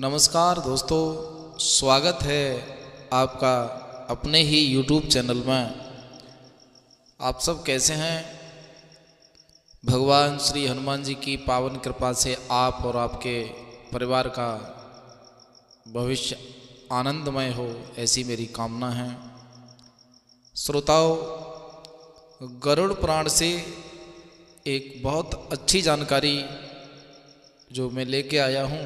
नमस्कार दोस्तों, स्वागत है आपका अपने ही YouTube चैनल में। आप सब कैसे हैं? भगवान श्री हनुमान जी की पावन कृपा से आप और आपके परिवार का भविष्य आनंदमय हो, ऐसी मेरी कामना है। श्रोताओं, गरुड़ पुराण से एक बहुत अच्छी जानकारी जो मैं लेके आया हूँ,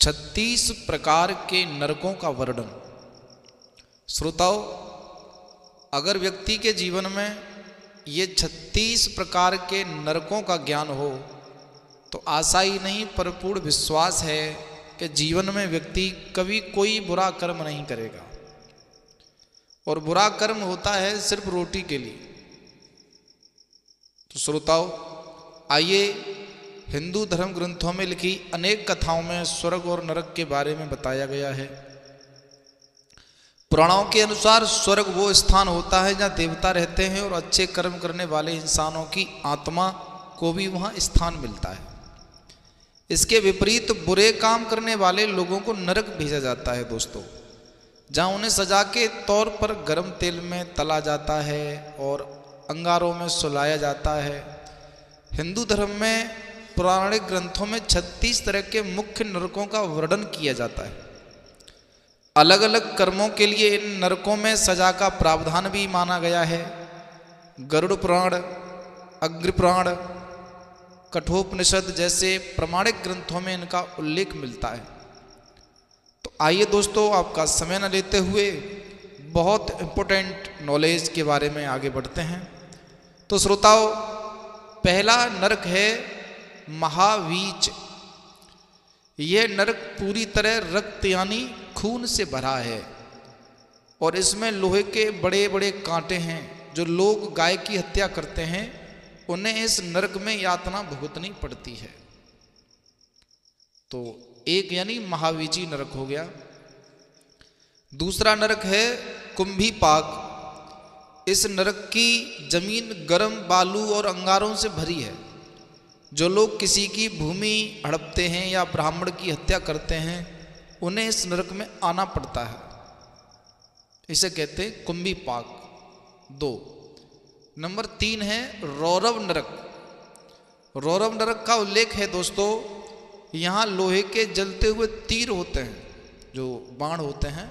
36 प्रकार के नरकों का वर्णन। श्रोताओं, अगर व्यक्ति के जीवन में ये 36 प्रकार के नरकों का ज्ञान हो तो आशा ही नहीं पर पूर्ण विश्वास है कि जीवन में व्यक्ति कभी कोई बुरा कर्म नहीं करेगा। और बुरा कर्म होता है सिर्फ रोटी के लिए। तो श्रोताओं, आइए हिंदू धर्म ग्रंथों में लिखी अनेक कथाओं में स्वर्ग और नरक के बारे में बताया गया है। पुराणों के अनुसार स्वर्ग वो स्थान होता है जहाँ देवता रहते हैं और अच्छे कर्म करने वाले इंसानों की आत्मा को भी वहाँ स्थान मिलता है। इसके विपरीत बुरे काम करने वाले लोगों को नरक भेजा जाता है दोस्तों, जहाँ उन्हें सजा के तौर पर गर्म तेल में तला जाता है और अंगारों में सुलाया जाता है। हिंदू धर्म में पौराणिक ग्रंथों में 36 तरह के मुख्य नरकों का वर्णन किया जाता है। अलग अलग कर्मों के लिए इन नरकों में सजा का प्रावधान भी माना गया है। गरुड़ पुराण, अग्नि पुराण, कठोपनिषद जैसे प्रमाणिक ग्रंथों में इनका उल्लेख मिलता है। तो आइए दोस्तों, आपका समय न लेते हुए बहुत इम्पोर्टेंट नॉलेज के बारे में आगे बढ़ते हैं। तो श्रोताओं, पहला नरक है महावीच। यह नरक पूरी तरह रक्त यानी खून से भरा है और इसमें लोहे के बड़े बड़े कांटे हैं। जो लोग गाय की हत्या करते हैं उन्हें इस नरक में यातना भुगतनी पड़ती है। तो एक यानी महावीची नरक हो गया। दूसरा नरक है कुंभीपाक। इस नरक की जमीन गर्म बालू और अंगारों से भरी है। जो लोग किसी की भूमि हड़पते हैं या ब्राह्मण की हत्या करते हैं उन्हें इस नरक में आना पड़ता है। इसे कहते हैं कुंभीपाक। 2 नंबर 3 है रौरव नरक। रौरव नरक का उल्लेख है दोस्तों, यहाँ लोहे के जलते हुए तीर होते हैं, जो बाण होते हैं।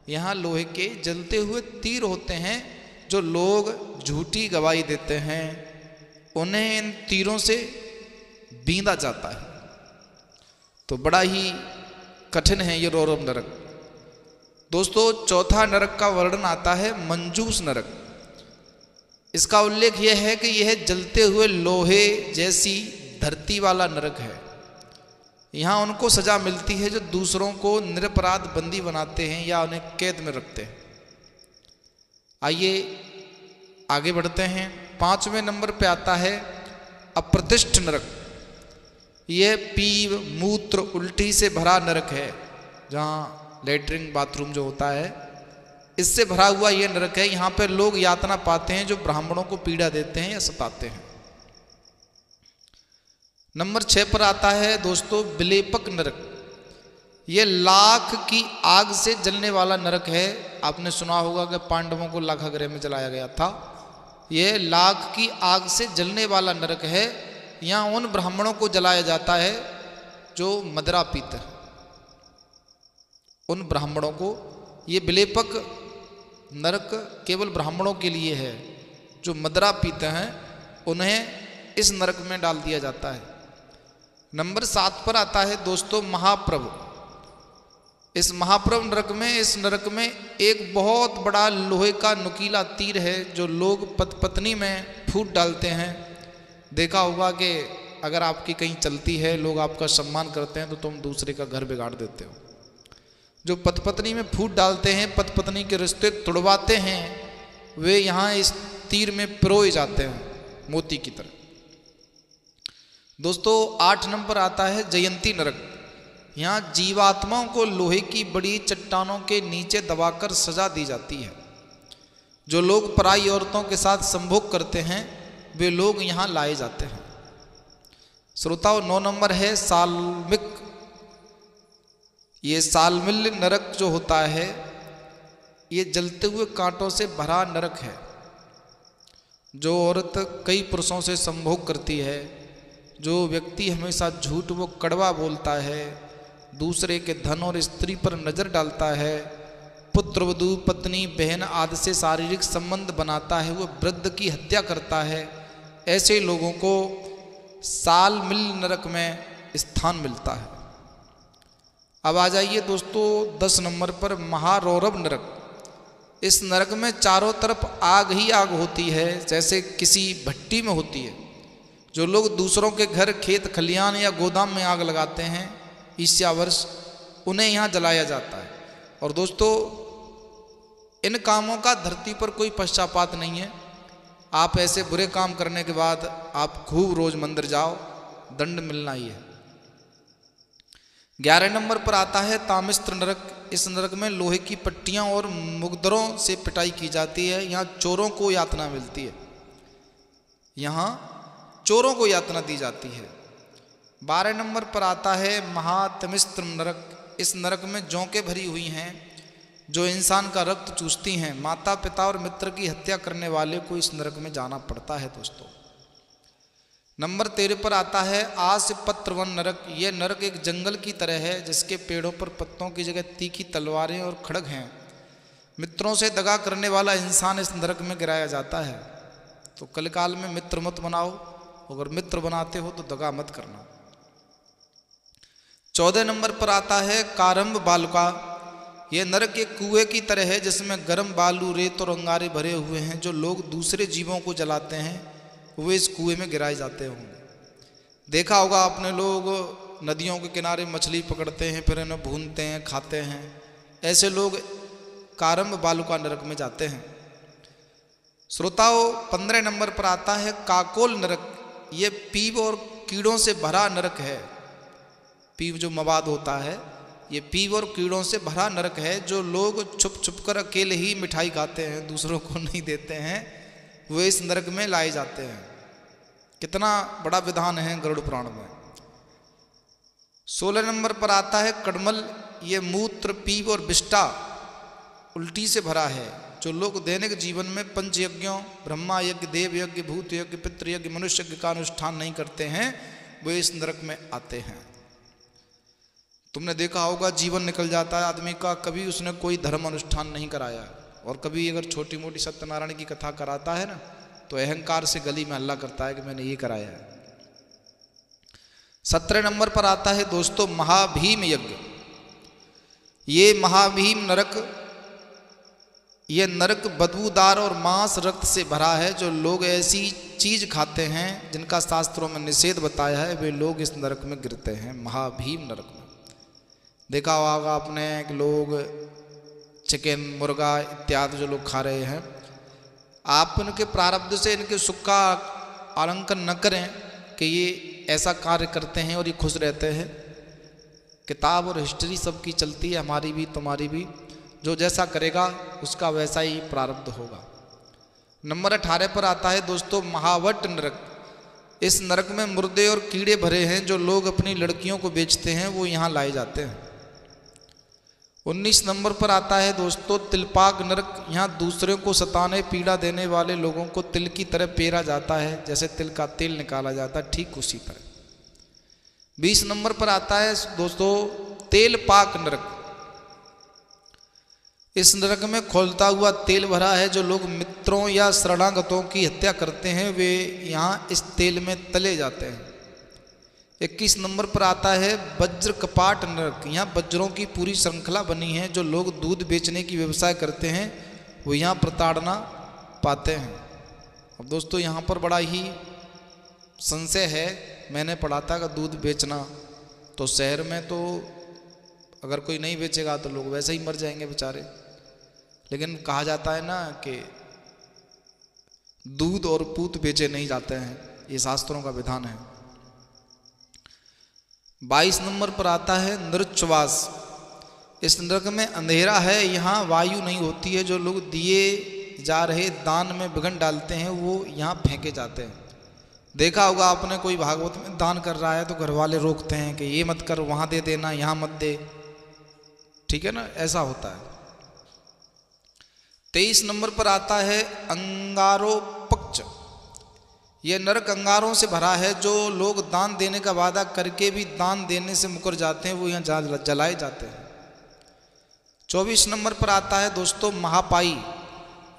यहाँ लोहे के जलते हुए तीर होते हैं। जो लोग झूठी गवाही देते हैं उन्हें इन तीरों से बींधा जाता है। तो बड़ा ही कठिन है ये रौरव नरक। दोस्तों, चौथा नरक का वर्णन आता है मंजूस नरक। इसका उल्लेख यह है कि यह जलते हुए लोहे जैसी धरती वाला नरक है। यहाँ उनको सजा मिलती है जो दूसरों को निरपराध बंदी बनाते हैं या उन्हें कैद में रखते हैं। आइए आगे बढ़ते हैं। 5वें नंबर पे आता है अप्रतिष्ठ नरक। यह पीव, मूत्र, उल्टी से भरा नरक है, जहाँ लेटरिन बाथरूम जो होता है इससे भरा हुआ यह नरक है। यहाँ पर लोग यातना पाते हैं जो ब्राह्मणों को पीड़ा देते हैं या सताते हैं। नंबर 6 पर आता है दोस्तों विलेपक नरक। यह लाख की आग से जलने वाला नरक है। आपने सुना होगा कि पांडवों को लाखागृह में जलाया गया था। यह लाख की आग से जलने वाला नरक है। यहाँ उन ब्राह्मणों को जलाया जाता है जो मदिरा पीते हैं। उन ब्राह्मणों को, ये विलेपक नरक केवल ब्राह्मणों के लिए है। जो मदिरा पीते हैं उन्हें इस नरक में डाल दिया जाता है। नंबर 7 पर आता है दोस्तों महाप्रभ। इस महाप्रभ नरक में, इस नरक में एक बहुत बड़ा लोहे का नुकीला तीर है जो लोग पत्नी में फूट डालते हैं। देखा होगा कि अगर आपकी कहीं चलती है, लोग आपका सम्मान करते हैं तो तुम दूसरे का घर बिगाड़ देते हो। जो पत्नी में फूट डालते हैं, पत्नी के रिश्ते तुड़वाते हैं, वे यहाँ इस तीर में पिरोए जाते हैं मोती की तरह। दोस्तों, 8 नंबर आता है जयंती नरक। यहाँ जीवात्माओं को लोहे की बड़ी चट्टानों के नीचे दबाकर सजा दी जाती है। जो लोग पराई औरतों के साथ संभोग करते हैं वे लोग यहाँ लाए जाते हैं। श्रोताओं, 9 नंबर है साल्मिक। ये सालमिल नरक जो होता है ये जलते हुए कांटों से भरा नरक है। जो औरत कई पुरुषों से संभोग करती है, जो व्यक्ति हमेशा झूठ व कड़वा बोलता है, दूसरे के धन और स्त्री पर नज़र डालता है, पुत्र वधू पत्नी बहन आदि से शारीरिक संबंध बनाता है, वो वृद्ध की हत्या करता है, ऐसे लोगों को सालमिल नरक में स्थान मिलता है। अब आ जाइए दोस्तों 10 नंबर पर महारौरव नरक। इस नरक में चारों तरफ आग ही आग होती है, जैसे किसी भट्टी में होती है। जो लोग दूसरों के घर, खेत खलियान या गोदाम में आग लगाते हैं ईर्ष्यावश, उन्हें यहाँ जलाया जाता है। और दोस्तों इन कामों का धरती पर कोई पश्चाताप नहीं है। आप ऐसे बुरे काम करने के बाद आप खूब रोज मंदिर जाओ, दंड मिलना ही है। 11 नंबर पर आता है तामिस्त्र नरक। इस नरक में लोहे की पट्टियां और मुगदरों से पिटाई की जाती है। यहाँ चोरों को यातना मिलती है, यहाँ चोरों को यातना दी जाती है। 12 नंबर पर आता है महातमिस्त्र नरक। इस नरक में जोंकें भरी हुई हैं जो इंसान का रक्त चूसती हैं। माता पिता और मित्र की हत्या करने वाले को इस नरक में जाना पड़ता है दोस्तों। नंबर 13 पर आता है आसपत्र वन नरक। यह नरक एक जंगल की तरह है, जिसके पेड़ों पर पत्तों की जगह तीखी तलवारें और खड्ग हैं। मित्रों से दगा करने वाला इंसान इस नरक में गिराया जाता है। तो कलकाल में मित्र मत बनाओ, अगर मित्र बनाते हो तो दगा मत करना। 14 नंबर पर आता है कारंब बालुका। यह नरक एक कुएं की तरह है, जिसमें गर्म बालू, रेत और अंगारे भरे हुए हैं। जो लोग दूसरे जीवों को जलाते हैं वे इस कुएं में गिराए जाते होंगे। देखा होगा आपने, लोग नदियों के किनारे मछली पकड़ते हैं, फिर इन्हें भूनते हैं, खाते हैं। ऐसे लोग कारंब बालुका नरक में जाते हैं। श्रोताओं 15 नंबर पर आता है काकोल नरक। ये पीव और कीड़ों से भरा नरक है। पीव जो मवाद होता है, ये पीव और कीड़ों से भरा नरक है। जो लोग छुप छुप कर अकेले ही मिठाई खाते हैं, दूसरों को नहीं देते हैं, वे इस नरक में लाए जाते हैं। कितना बड़ा विधान है गरुड़ पुराण में। 16 नंबर पर आता है कड़मल। ये मूत्र, पीव और विष्टा उल्टी से भरा है। जो लोग दैनिक जीवन में पंच यज्ञों, ब्रह्मा यज्ञ, देव यज्ञ, भूत यज्ञ, पितृ यज्ञ, मनुष्य यज्ञ का अनुष्ठान नहीं करते हैं, वे इस नरक में आते हैं। तुमने देखा होगा जीवन निकल जाता है आदमी का, कभी उसने कोई धर्म अनुष्ठान नहीं कराया, और कभी अगर छोटी मोटी सत्यनारायण की कथा कराता है ना, तो अहंकार से गली में हल्ला करता है कि मैंने ये कराया है। 17 नंबर पर आता है दोस्तों महाभीम यज्ञ। ये महाभीम नरक, ये नरक बदबूदार और मांस रक्त से भरा है। जो लोग ऐसी चीज खाते हैं जिनका शास्त्रों में निषेध बताया है, वे लोग इस नरक में गिरते हैं, महाभीम नरक में। देखा होगा आपने कि लोग चिकन, मुर्गा इत्यादि जो लोग खा रहे हैं, आप इनके प्रारब्ध से इनके सुख का आलंकन न करें कि ये ऐसा कार्य करते हैं और ये खुश रहते हैं। किताब और हिस्ट्री सबकी चलती है, हमारी भी तुम्हारी भी। जो जैसा करेगा उसका वैसा ही प्रारब्ध होगा। नंबर 18 पर आता है दोस्तों महावट नरक। इस नरक में मुर्दे और कीड़े भरे हैं। जो लोग अपनी लड़कियों को बेचते हैं वो यहाँ लाए जाते हैं। 19 नंबर पर आता है दोस्तों तिलपाक नरक। यहाँ दूसरों को सताने, पीड़ा देने वाले लोगों को तिल की तरह पेरा जाता है, जैसे तिल का तेल निकाला जाता है, ठीक उसी तरह। 20 नंबर पर आता है दोस्तों तेल पाक नरक। इस नरक में खौलता हुआ तेल भरा है। जो लोग मित्रों या शरणागतों की हत्या करते हैं वे यहाँ इस तेल में तले जाते हैं। 21 नंबर पर आता है वज्र कपाट नरक। यहाँ वज्रों की पूरी श्रृंखला बनी है। जो लोग दूध बेचने की व्यवसाय करते हैं वो यहाँ प्रताड़ना पाते हैं। अब दोस्तों यहाँ पर बड़ा ही संशय है। मैंने पढ़ा था कि दूध बेचना, तो शहर में तो अगर कोई नहीं बेचेगा तो लोग वैसे ही मर जाएंगे बेचारे। लेकिन कहा जाता है ना कि दूध और पूत बेचे नहीं जाते हैं, ये शास्त्रों का विधान है। 22 नंबर पर आता है नृत्यवास। इस नरक में अंधेरा है, यहाँ वायु नहीं होती है। जो लोग दिए जा रहे दान में विघ्न डालते हैं वो यहाँ फेंके जाते हैं। देखा होगा आपने, कोई भागवत में दान कर रहा है तो घर वाले रोकते हैं कि ये मत कर, वहाँ दे देना, यहाँ मत दे। ठीक है ना, ऐसा होता है। 23 नंबर पर आता है अंगारोपक्ष। यह नरक अंगारों से भरा है। जो लोग दान देने का वादा करके भी दान देने से मुकर जाते हैं वो यहाँ जलाए जाते हैं। 24 नंबर पर आता है दोस्तों महापाई।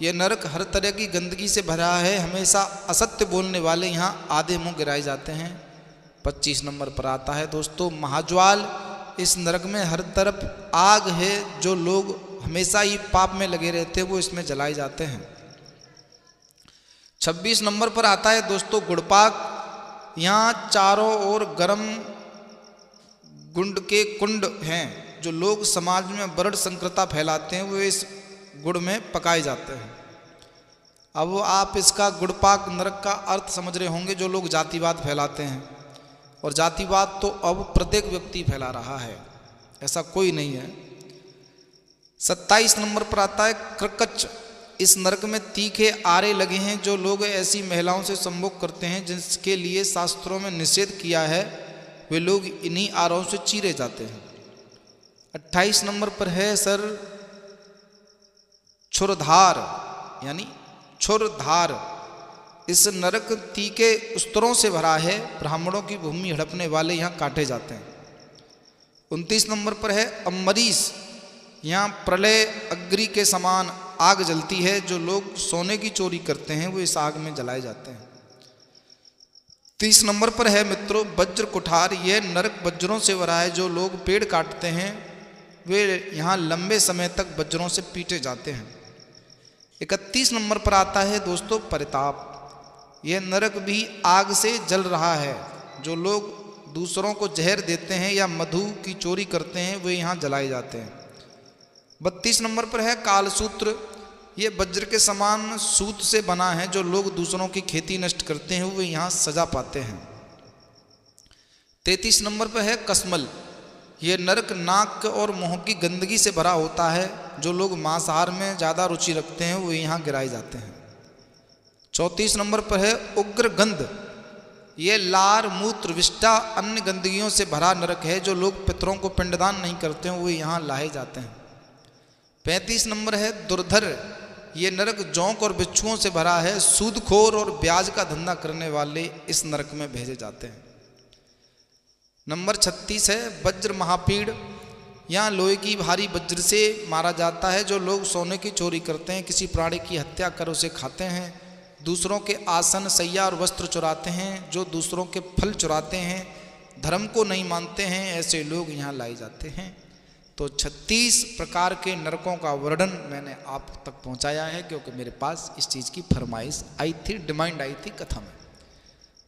यह नरक हर तरह की गंदगी से भरा है। हमेशा असत्य बोलने वाले यहाँ आधे मुंह गिराए जाते हैं। 25 नंबर पर आता है दोस्तों महाज्वाल। इस नरक में हर तरफ आग है। जो लोग हमेशा ही पाप में लगे रहते हैं वो इसमें जलाए जाते हैं। 26 नंबर पर आता है दोस्तों गुड़पाक। यहाँ चारों ओर गर्म गुंड के कुंड हैं। जो लोग समाज में वर्ण संकरता फैलाते हैं वो इस गुड़ में पकाए जाते हैं। अब आप इसका गुड़पाक नरक का अर्थ समझ रहे होंगे। जो लोग जातिवाद फैलाते हैं, और जातिवाद तो अब प्रत्येक व्यक्ति फैला रहा है, ऐसा कोई नहीं है। 27 नंबर पर आता है क्रकच। इस नरक में तीखे आरे लगे हैं। जो लोग ऐसी महिलाओं से संभोग करते हैं जिसके लिए शास्त्रों में निषेध किया है, वे लोग इन्हीं आरों से चीरे जाते हैं। 28 नंबर पर है सर छुरधार, यानी छुरधार। इस नरक तीखे स्तरों से भरा है। ब्राह्मणों की भूमि हड़पने वाले यहाँ काटे जाते हैं। 29 नंबर पर है अम्बरीश। यहाँ प्रलय अग्नि के समान आग जलती है। जो लोग सोने की चोरी करते हैं वो इस आग में जलाए जाते हैं। 30 नंबर पर है मित्रों वज्र कुठार। यह नरक वज्रों से भरा है। जो लोग पेड़ काटते हैं वे यहाँ लंबे समय तक वज्रों से पीटे जाते हैं। 31 नंबर पर आता है दोस्तों परिताप। यह नरक भी आग से जल रहा है। जो लोग दूसरों को जहर देते हैं या मधु की चोरी करते हैं वे यहाँ जलाए जाते हैं। 32 नंबर पर है कालसूत्र। ये वज्र के समान सूत से बना है। जो लोग दूसरों की खेती नष्ट करते हैं वे यहाँ सजा पाते हैं। 33 नंबर पर है कसमल। यह नरक नाक और मुंह की गंदगी से भरा होता है। जो लोग मांसाहार में ज़्यादा रुचि रखते हैं वो यहाँ गिराए जाते हैं। 34 नंबर पर है उग्र गंध। ये लार मूत्र विष्ठा अन्य गंदगियों से भरा नरक है। जो लोग पितरों को पिंडदान नहीं करते हैं वो यहाँ लाए जाते हैं। 35 नंबर है दुर्धर। ये नरक जोंक और बिच्छुओं से भरा है। सूदखोर और ब्याज का धंधा करने वाले इस नरक में भेजे जाते हैं। नंबर 36 है वज्र महापीड़। यहाँ लोहे की भारी वज्र से मारा जाता है। जो लोग सोने की चोरी करते हैं, किसी प्राणी की हत्या कर उसे खाते हैं, दूसरों के आसन सैया और वस्त्र चुराते हैं, जो दूसरों के फल चुराते हैं, धर्म को नहीं मानते हैं, ऐसे लोग यहाँ लाए जाते हैं। तो 36 प्रकार के नरकों का वर्णन मैंने आप तक पहुँचाया है, क्योंकि मेरे पास इस चीज़ की फरमाइश आई थी, डिमांड आई थी कथा में।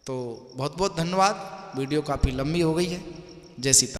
तो बहुत बहुत धन्यवाद। वीडियो काफ़ी लंबी हो गई है। जय सीता।